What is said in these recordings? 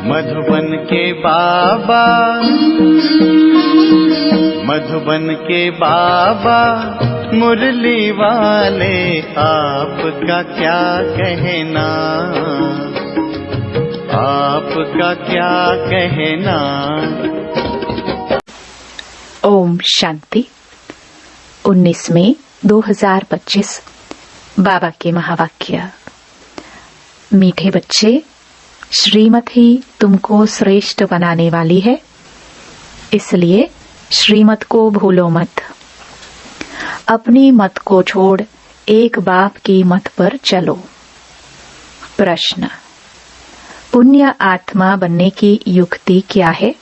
मधुबन के बाबा, मधुबन के बाबा मुरली वाले, आपका क्या कहना, आपका क्या कहना। ओम शांति। 19 मई 2025 बाबा के महावाक्य। मीठे बच्चे, श्रीमत ही तुमको श्रेष्ठ बनाने वाली है, इसलिए श्रीमत को भूलो मत। अपनी मत को छोड़ एक बाप की मत पर चलो। प्रश्न, पुण्य आत्मा बनने की युक्ति क्या है?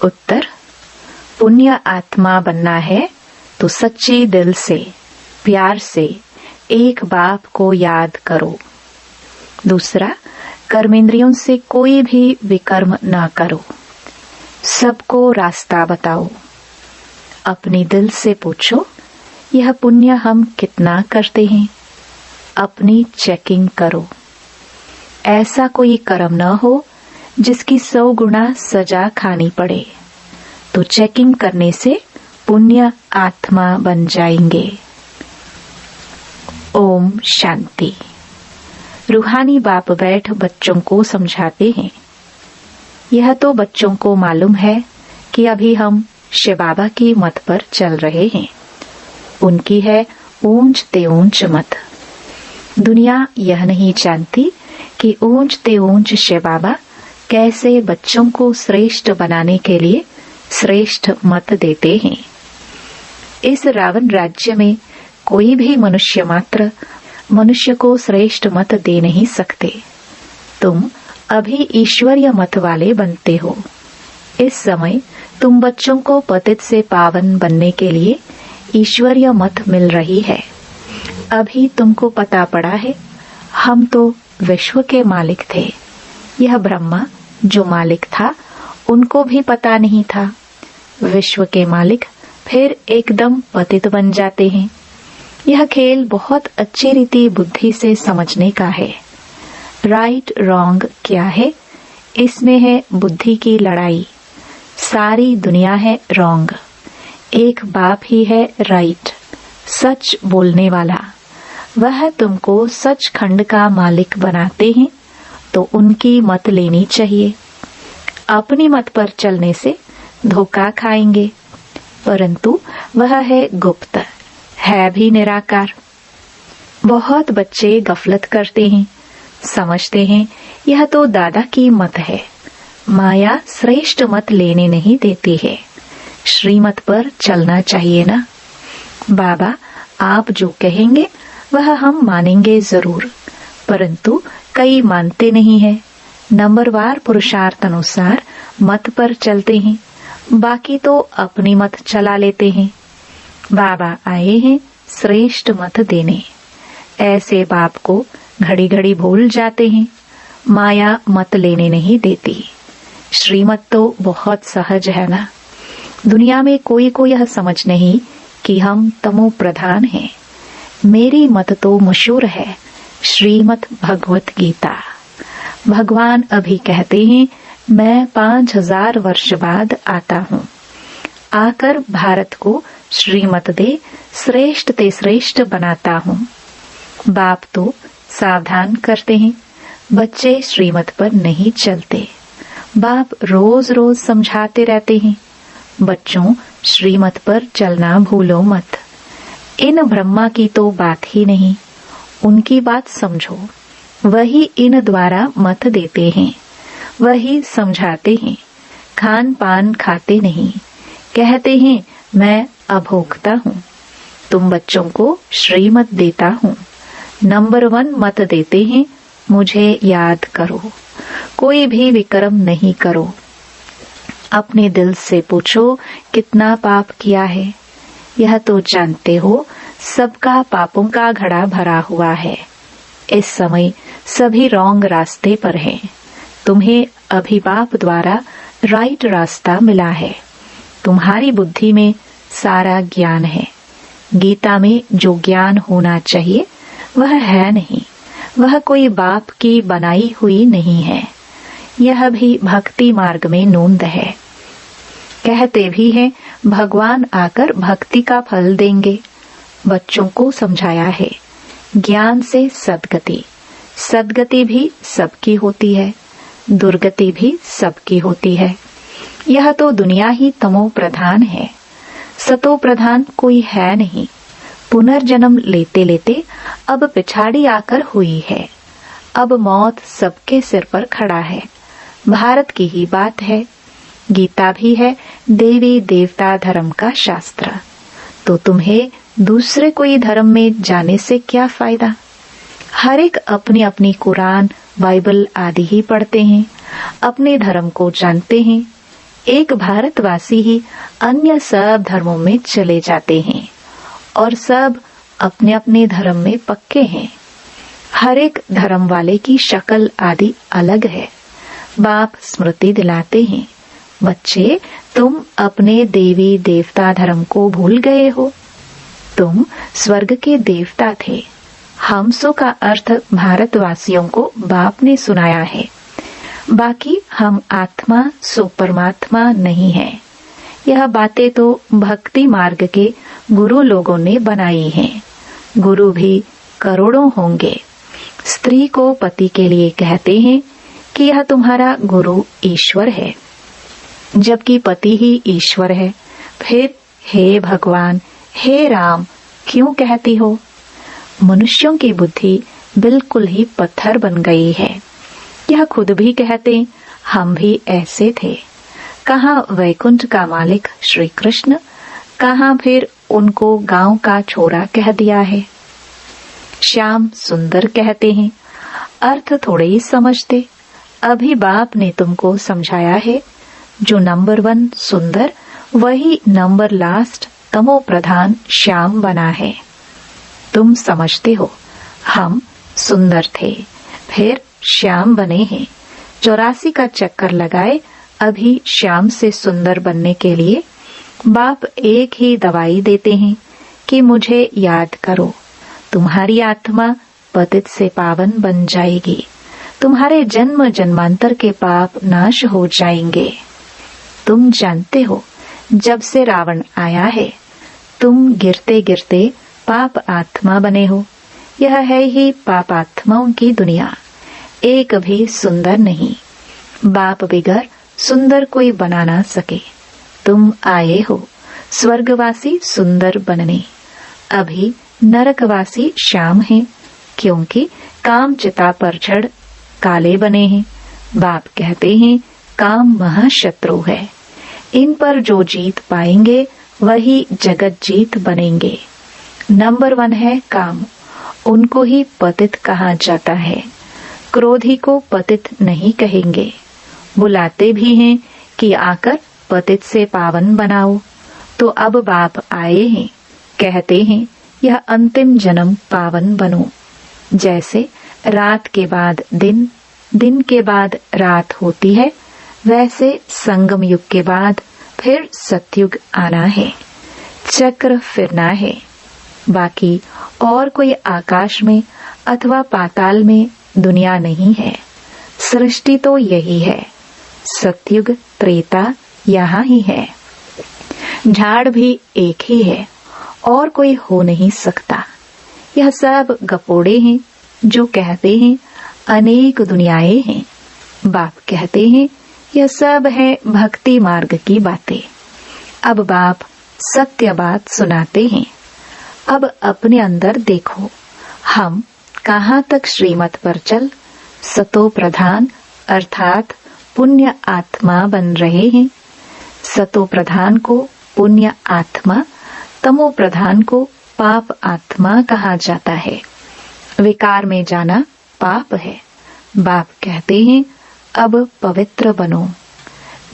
उत्तर, पुण्य आत्मा बनना है तो सच्चे दिल से, प्यार से एक बाप को याद करो। दूसरा, कर्मेंद्रियों से कोई भी विकर्म न करो। सबको रास्ता बताओ। अपने दिल से पूछो, यह पुण्य हम कितना करते हैं? अपनी चेकिंग करो। ऐसा कोई कर्म न हो जिसकी 100 गुना सजा खानी पड़े, तो चेकिंग करने से पुण्य आत्मा बन जाएंगे। ओम शांति। रूहानी बाप बैठ बच्चों को समझाते हैं। यह तो बच्चों को मालूम है कि अभी हम शिव बाबा की मत पर चल रहे हैं। उनकी है ऊंच ते ऊंच मत। दुनिया यह नहीं जानती कि ऊंच ते ऊंच शिव बाबा कैसे बच्चों को श्रेष्ठ बनाने के लिए श्रेष्ठ मत देते हैं। इस रावण राज्य में कोई भी मनुष्य मात्र मनुष्य को श्रेष्ठ मत दे नहीं सकते। तुम अभी ईश्वरीय मत वाले बनते हो। इस समय तुम बच्चों को पतित से पावन बनने के लिए ईश्वरीय मत मिल रही है। अभी तुमको पता पड़ा है, हम तो विश्व के मालिक थे। यह ब्रह्मा जो मालिक था, उनको भी पता नहीं था। विश्व के मालिक फिर एकदम पतित बन जाते हैं। यह खेल बहुत अच्छी रीति बुद्धि से समझने का है। राइट रॉन्ग क्या है, इसमें है बुद्धि की लड़ाई। सारी दुनिया है रॉन्ग, एक बाप ही है राइट, सच बोलने वाला। वह तुमको सचखंड का मालिक बनाते हैं, तो उनकी मत लेनी चाहिए। अपनी मत पर चलने से धोखा खाएंगे, परंतु वह है गुप्त, है भी निराकार। बहुत बच्चे गफलत करते हैं, समझते हैं यह तो दादा की मत है। माया श्रेष्ठ मत लेने नहीं देती है। श्रीमत पर चलना चाहिए ना। बाबा आप जो कहेंगे वह हम मानेंगे जरूर, परंतु कई मानते नहीं है। नंबरवार पुरुषार्थ अनुसार मत पर चलते हैं, बाकी तो अपनी मत चला लेते हैं। बाबा आए हैं श्रेष्ठ मत देने। ऐसे बाप को घड़ी घड़ी भूल जाते हैं। माया मत लेने नहीं देती। श्रीमत तो बहुत सहज है ना। दुनिया में कोई को यह समझ नहीं कि हम तमो प्रधान हैं। मेरी मत तो मशहूर है, श्रीमत भगवत गीता। भगवान अभी कहते हैं, मैं 5000 वर्ष बाद आता हूँ। आकर भारत को श्रीमत दे श्रेष्ठ ते श्रेष्ठ बनाता हूँ। बाप तो सावधान करते हैं, बच्चे श्रीमत पर नहीं चलते। बाप रोज रोज समझाते रहते हैं, बच्चों श्रीमत पर चलना भूलो मत। इन ब्रह्मा की तो बात ही नहीं, उनकी बात समझो। वही इन द्वारा मत देते हैं, वही समझाते हैं। खान पान खाते नहीं, कहते हैं मैं अभोक्ता हूँ। तुम बच्चों को श्रीमत देता हूँ। नंबर 1 मत देते हैं, मुझे याद करो। कोई भी विक्रम नहीं करो। अपने दिल से पूछो कितना पाप किया है। यह तो जानते हो सबका पापों का घड़ा भरा हुआ है। इस समय सभी रॉन्ग रास्ते पर हैं। तुम्हें अभी बाप द्वारा राइट रास्ता मिला है। तुम्हारी बुद्धि में सारा ज्ञान है। गीता में जो ज्ञान होना चाहिए वह है नहीं। वह कोई बाप की बनाई हुई नहीं है। यह भी भक्ति मार्ग में नूंद है। कहते भी हैं भगवान आकर भक्ति का फल देंगे। बच्चों को समझाया है ज्ञान से सद्गति, सद्गति भी सबकी होती है, दुर्गति भी सबकी होती है। यह तो दुनिया ही तमो प्रधान है, सतो प्रधान कोई है नहीं। पुनर्जन्म लेते लेते अब पिछाड़ी आकर हुई है। अब मौत सबके सिर पर खड़ा है। भारत की ही बात है। गीता भी है देवी देवता धर्म का शास्त्र। तो तुम्हें दूसरे कोई धर्म में जाने से क्या फायदा? हर एक अपनी अपनी कुरान, बाइबल आदि ही पढ़ते हैं, अपने धर्म को जानते हैं। एक भारतवासी ही अन्य सब धर्मों में चले जाते हैं और सब अपने अपने धर्म में पक्के हैं। हर एक धर्म वाले की शक्ल आदि अलग है। बाप स्मृति दिलाते हैं, बच्चे तुम अपने देवी देवता धर्म को भूल गए हो। तुम स्वर्ग के देवता थे। हमसो का अर्थ भारतवासियों को बाप ने सुनाया है। बाकी हम आत्मा सो परमात्मा नहीं है। यह बातें तो भक्ति मार्ग के गुरु लोगों ने बनाई हैं। गुरु भी करोड़ों होंगे। स्त्री को पति के लिए कहते हैं कि यह तुम्हारा गुरु ईश्वर है, जबकि पति ही ईश्वर है। फिर हे भगवान, हे राम क्यों कहती हो? मनुष्यों की बुद्धि बिल्कुल ही पत्थर बन गई है। यह खुद भी कहते हम भी ऐसे थे। कहाँ वैकुंठ का मालिक श्री कृष्ण, कहाँ फिर उनको गांव का छोरा कह दिया है। श्याम सुंदर कहते हैं, अर्थ थोड़े ही समझते। अभी बाप ने तुमको समझाया है, जो नंबर 1 सुंदर वही नंबर लास्ट तमो प्रधान श्याम बना है। तुम समझते हो हम सुंदर थे, फिर श्याम बने हैं। 84 का चक्कर लगाए अभी श्याम से सुंदर बनने के लिए। बाप एक ही दवाई देते हैं कि मुझे याद करो, तुम्हारी आत्मा पतित से पावन बन जाएगी। तुम्हारे जन्म जन्मांतर के पाप नाश हो जाएंगे। तुम जानते हो जब से रावण आया है, तुम गिरते गिरते पाप आत्मा बने हो। यह है ही पाप आत्माओं की दुनिया। एक भी सुंदर नहीं। बाप बिगर सुंदर कोई बना ना सके। तुम आए हो स्वर्गवासी सुंदर बनने। अभी नरकवासी श्याम हैं, क्योंकि काम चिता पर चढ़ काले बने हैं। बाप कहते हैं काम महाशत्रु है। इन पर जो जीत पाएंगे वही जगत जीत बनेंगे। नंबर 1 है काम। उनको ही पतित कहा जाता है। क्रोधी को पतित नहीं कहेंगे। बुलाते भी हैं कि आकर पतित से पावन बनाओ। तो अब बाप आए हैं, कहते हैं यह अंतिम जन्म पावन बनो। जैसे रात के बाद दिन, दिन के बाद रात होती है, वैसे संगम युग के बाद फिर सतयुग आना है। चक्र फिरना है। बाकी और कोई आकाश में अथवा पाताल में दुनिया नहीं है। सृष्टि तो यही है। सतयुग त्रेता यहाँ ही है। झाड़ भी एक ही है और कोई हो नहीं सकता। यह सब गपोड़े हैं जो कहते हैं अनेक दुनियाएं हैं। बाप कहते हैं यह सब है भक्ति मार्ग की बातें। अब बाप सत्य बात सुनाते हैं। अब अपने अंदर देखो, हम कहाँ तक श्रीमत पर चल सतो प्रधान अर्थात पुण्य आत्मा बन रहे हैं। सतो प्रधान को पुण्य आत्मा, तमो प्रधान को पाप आत्मा कहा जाता है। विकार में जाना पाप है। बाप कहते हैं अब पवित्र बनो।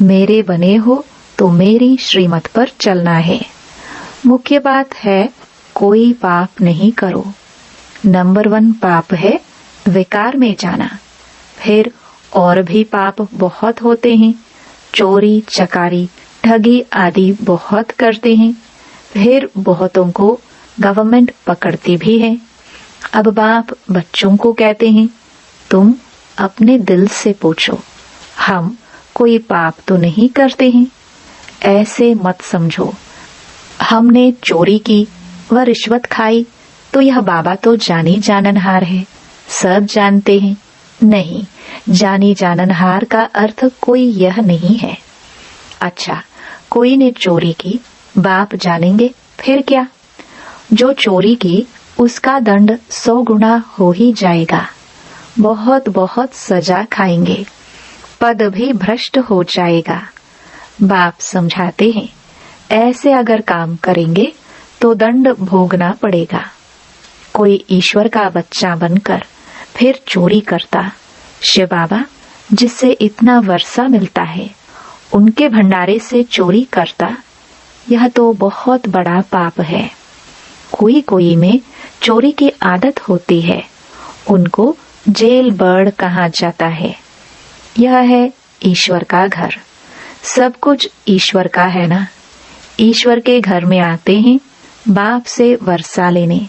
मेरे बने हो तो मेरी श्रीमत पर चलना है। मुख्य बात है कोई पाप नहीं करो। नंबर 1 पाप है विकार में जाना। फिर और भी पाप बहुत होते हैं। चोरी चकारी ठगी आदि बहुत करते हैं। फिर बहुतों को गवर्नमेंट पकड़ती भी है। अब बाप बच्चों को कहते हैं तुम अपने दिल से पूछो, हम कोई पाप तो नहीं करते हैं, ऐसे मत समझो। हमने चोरी की व रिश्वत खाई तो यह बाबा तो जानी जाननहार है, सब जानते हैं। नहीं, जानी जाननहार का अर्थ कोई यह नहीं है। अच्छा, कोई ने चोरी की, बाप जानेंगे, फिर क्या? जो चोरी की उसका दंड 100 गुना हो ही जाएगा। बहुत बहुत सजा खाएंगे, पद भी भ्रष्ट हो जाएगा। बाप समझाते हैं, ऐसे अगर काम करेंगे तो दंड भोगना पड़ेगा। कोई ईश्वर का बच्चा बनकर फिर चोरी करता, शिव बाबा जिससे इतना वर्षा मिलता है उनके भंडारे से चोरी करता, यह तो बहुत बड़ा पाप है। कोई कोई में चोरी की आदत होती है, उनको जेल बर्ड कहा जाता है। यह है ईश्वर का घर, सब कुछ ईश्वर का है ना। ईश्वर के घर में आते हैं बाप से वर्षा लेने,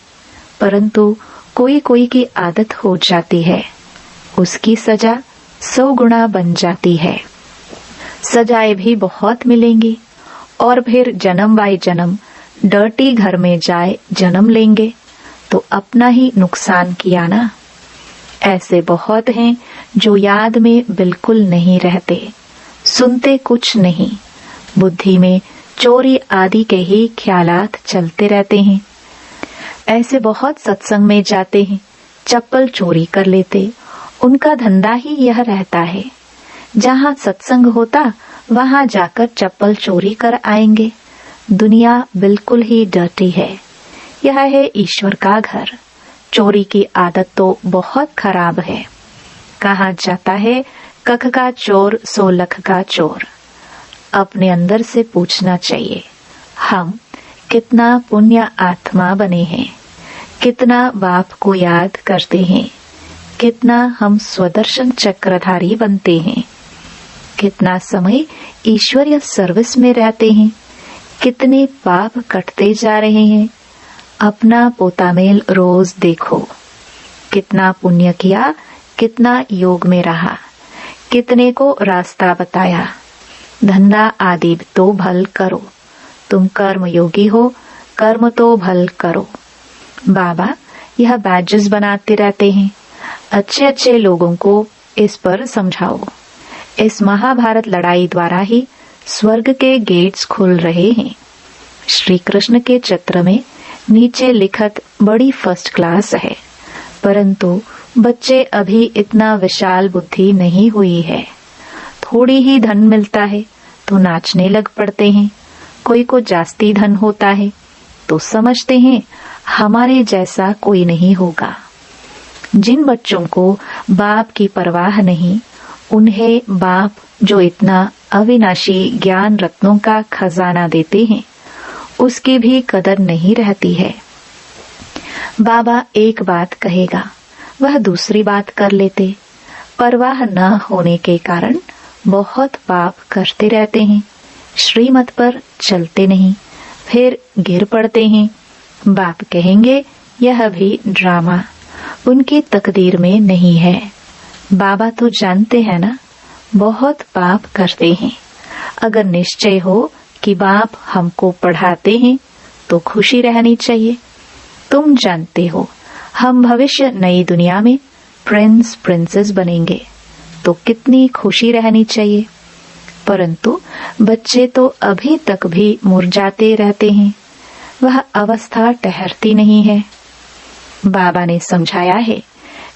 परंतु कोई कोई की आदत हो जाती है, उसकी सजा 100 गुना बन जाती है। सजाएं भी बहुत मिलेंगी और फिर जन्म बाय जन्म डर्टी घर में जाए जन्म लेंगे तो अपना ही नुकसान किया ना। ऐसे बहुत हैं जो याद में बिल्कुल नहीं रहते, सुनते कुछ नहीं, बुद्धि में चोरी आदि के ही ख्यालात चलते रहते हैं। ऐसे बहुत सत्संग में जाते हैं, चप्पल चोरी कर लेते, उनका धंधा ही यह रहता है। जहाँ सत्संग होता वहाँ जाकर चप्पल चोरी कर आएंगे। दुनिया बिल्कुल ही डर्टी है। यह है ईश्वर का घर। चोरी की आदत तो बहुत खराब है। कहा जाता है कख का चोर 100 लख का चोर। अपने अंदर से पूछना चाहिए, हम कितना पुण्य आत्मा बने हैं, कितना बाप को याद करते हैं, कितना हम स्वदर्शन चक्रधारी बनते हैं, कितना समय ईश्वरीय सर्विस में रहते हैं, कितने पाप कटते जा रहे हैं। अपना पोतामेल रोज देखो, कितना पुण्य किया, कितना योग में रहा, कितने को रास्ता बताया। धंधा आदि तो भल करो, तुम कर्म योगी हो, कर्म तो भल करो। बाबा यह बैजेस बनाते रहते हैं, अच्छे अच्छे लोगों को इस पर समझाओ। इस महाभारत लड़ाई द्वारा ही स्वर्ग के गेट्स खुल रहे हैं। श्री कृष्ण के चित्र में नीचे लिखत बड़ी फर्स्ट क्लास है, परंतु बच्चे अभी इतना विशाल बुद्धि नहीं हुई है। थोड़ी ही धन मिलता है तो नाचने लग पड़ते हैं। कोई को जास्ती धन होता है तो समझते हैं हमारे जैसा कोई नहीं होगा। जिन बच्चों को बाप की परवाह नहीं, उन्हें बाप जो इतना अविनाशी ज्ञान रत्नों का खजाना देते हैं, उसकी भी कदर नहीं रहती है। बाबा एक बात कहेगा, वह दूसरी बात कर लेते। परवाह न होने के कारण बहुत पाप करते रहते हैं, श्रीमत पर चलते नहीं, फिर गिर पड़ते हैं। बाप कहेंगे यह भी ड्रामा, उनकी तकदीर में नहीं है। बाबा तो जानते हैं ना, बहुत पाप करते हैं। अगर निश्चय हो कि बाप हमको पढ़ाते हैं तो खुशी रहनी चाहिए। तुम जानते हो हम भविष्य नई दुनिया में प्रिंस प्रिंसेस बनेंगे तो कितनी खुशी रहनी चाहिए। परंतु बच्चे तो अभी तक भी मुरझाते रहते हैं, वह अवस्था ठहरती नहीं है। बाबा ने समझाया है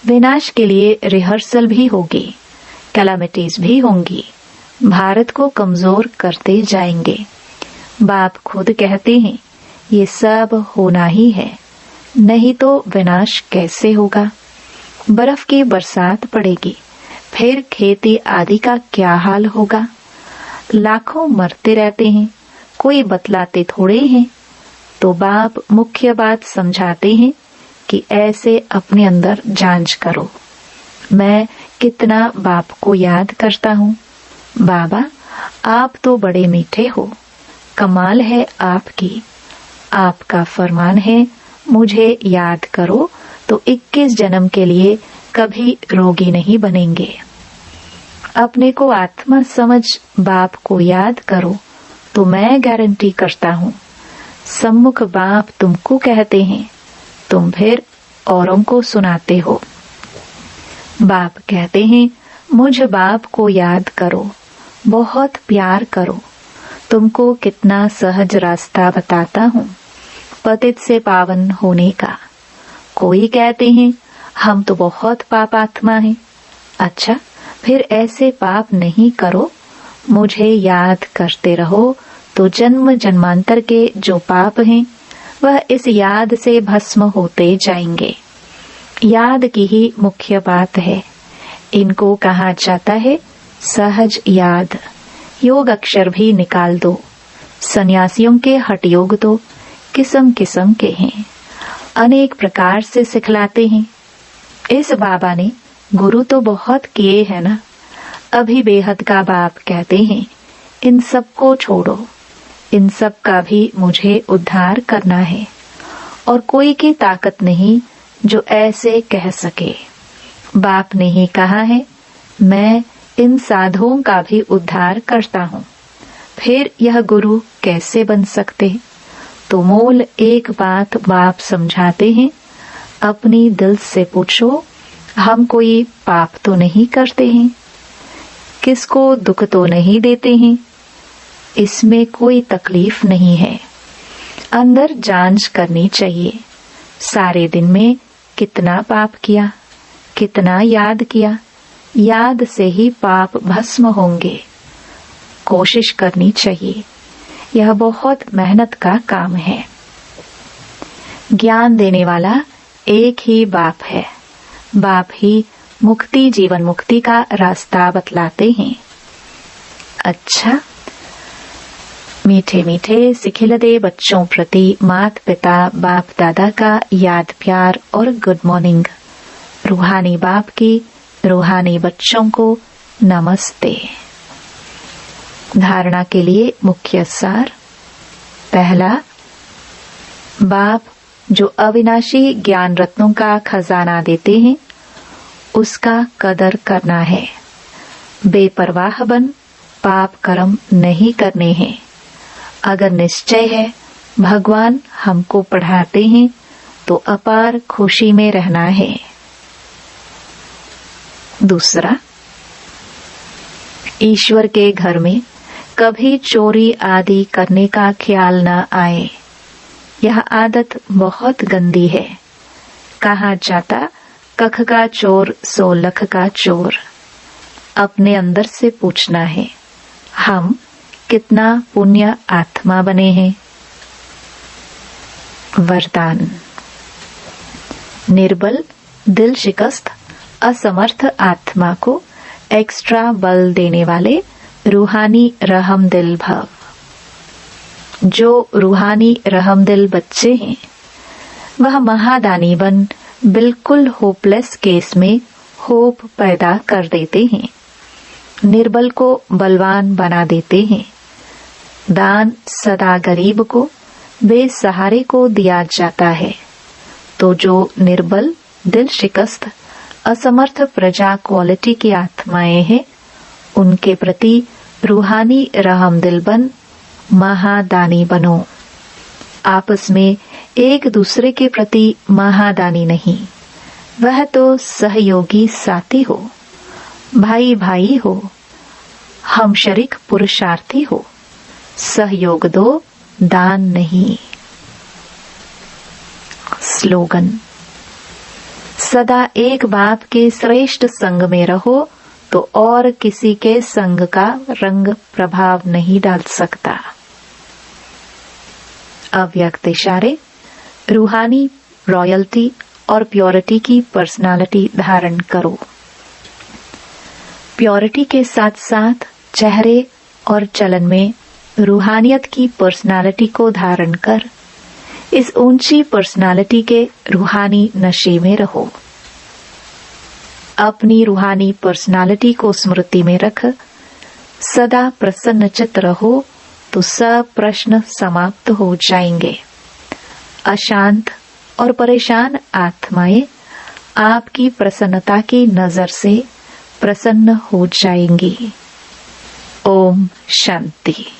विनाश के लिए रिहर्सल भी होगी, कैलामिटीज भी होंगी, भारत को कमजोर करते जाएंगे। बाप खुद कहते हैं ये सब होना ही है, नहीं तो विनाश कैसे होगा। बर्फ की बरसात पड़ेगी, फिर खेती आदि का क्या हाल होगा। लाखों मरते रहते हैं, कोई बतलाते थोड़े हैं। तो बाप मुख्य बात समझाते हैं कि ऐसे अपने अंदर जांच करो, मैं कितना बाप को याद करता हूँ। बाबा आप तो बड़े मीठे हो, कमाल है आपकी। आपका फरमान है मुझे याद करो तो 21 जन्म के लिए कभी रोगी नहीं बनेंगे। अपने को आत्मा समझ बाप को याद करो तो मैं गारंटी करता हूँ सम्मुख बाप तुमको कहते हैं, तुम फिर औरों को सुनाते हो। बाप कहते हैं मुझ बाप को याद करो, बहुत प्यार करो। तुमको कितना सहज रास्ता बताता हूँ पतित से पावन होने का। कोई कहते हैं हम तो बहुत पापात्मा हैं। अच्छा, फिर ऐसे पाप नहीं करो, मुझे याद करते रहो तो जन्म जन्मांतर के जो पाप हैं वह इस याद से भस्म होते जाएंगे। याद की ही मुख्य बात है। इनको कहा जाता है सहज याद। योग अक्षर भी निकाल दो। सन्यासियों के हठ योग तो किस्म किस्म के हैं, अनेक प्रकार से सिखलाते हैं। इस बाबा ने गुरु तो बहुत किए हैं ना। अभी बेहद का बाप कहते हैं इन सब को छोड़ो, इन सब का भी मुझे उद्धार करना है और कोई की ताकत नहीं जो ऐसे कह सके। बाप ने ही कहा है मैं इन साधुओं का भी उद्धार करता हूँ। फिर यह गुरु कैसे बन सकते? तो मूल एक बात बाप समझाते हैं, अपनी दिल से पूछो हम कोई पाप तो नहीं करते हैं, किसको दुख तो नहीं देते हैं, इसमें कोई तकलीफ नहीं है। अंदर जांच करनी चाहिए, सारे दिन में कितना पाप किया, कितना याद किया। याद से ही पाप भस्म होंगे। कोशिश करनी चाहिए, यह बहुत मेहनत का काम है। ज्ञान देने वाला एक ही बाप है। बाप ही मुक्ति जीवन मुक्ति का रास्ता बतलाते हैं। अच्छा, मीठे मीठे सिखिलदे बच्चों प्रति माता पिता बाप दादा का याद प्यार और गुड मॉर्निंग। रूहानी बाप की रूहानी बच्चों को नमस्ते। धारणा के लिए मुख्य सार। पहला, बाप जो अविनाशी ज्ञान रत्नों का खजाना देते हैं उसका कदर करना है। बेपरवाह बन पाप कर्म नहीं करने हैं। अगर निश्चय है भगवान हमको पढ़ाते हैं तो अपार खुशी में रहना है। दूसरा, ईश्वर के घर में कभी चोरी आदि करने का ख्याल न आए। यह आदत बहुत गंदी है। कहा जाता कख का चोर सो लख का चोर। अपने अंदर से पूछना है हम कितना पुण्य आत्मा बने हैं। वरदान। निर्बल दिल शिकस्त असमर्थ आत्मा को एक्स्ट्रा बल देने वाले रूहानी रहमदिल भव। जो रूहानी रहमदिल बच्चे हैं वह महादानी बन बिल्कुल होपलेस केस में होप पैदा कर देते हैं। निर्बल को बलवान बना देते हैं। दान सदा गरीब को बेसहारे को दिया जाता है। तो जो निर्बल दिल शिकस्त असमर्थ प्रजा क्वालिटी की आत्माएं हैं उनके प्रति रूहानी रहमदिल बन महादानी बनो। आपस में एक दूसरे के प्रति महादानी नहीं, वह तो सहयोगी साथी हो, भाई भाई हो, हम शरीक पुरुषार्थी हो। सहयोग दो, दान नहीं। स्लोगन। सदा एक बाप के श्रेष्ठ संग में रहो तो और किसी के संग का रंग प्रभाव नहीं डाल सकता। अव्यक्त इशारे। रूहानी रॉयल्टी और प्योरिटी की पर्सनालिटी धारण करो। प्योरिटी के साथ साथ चेहरे और चलन में रूहानियत की पर्सनालिटी को धारण कर इस ऊंची पर्सनालिटी के रूहानी नशे में रहो। अपनी रूहानी पर्सनालिटी को स्मृति में रख सदा प्रसन्नचित्त रहो तो सब प्रश्न समाप्त हो जाएंगे। अशांत और परेशान आत्माएं आपकी प्रसन्नता की नजर से प्रसन्न हो जाएंगे। ओम शांति।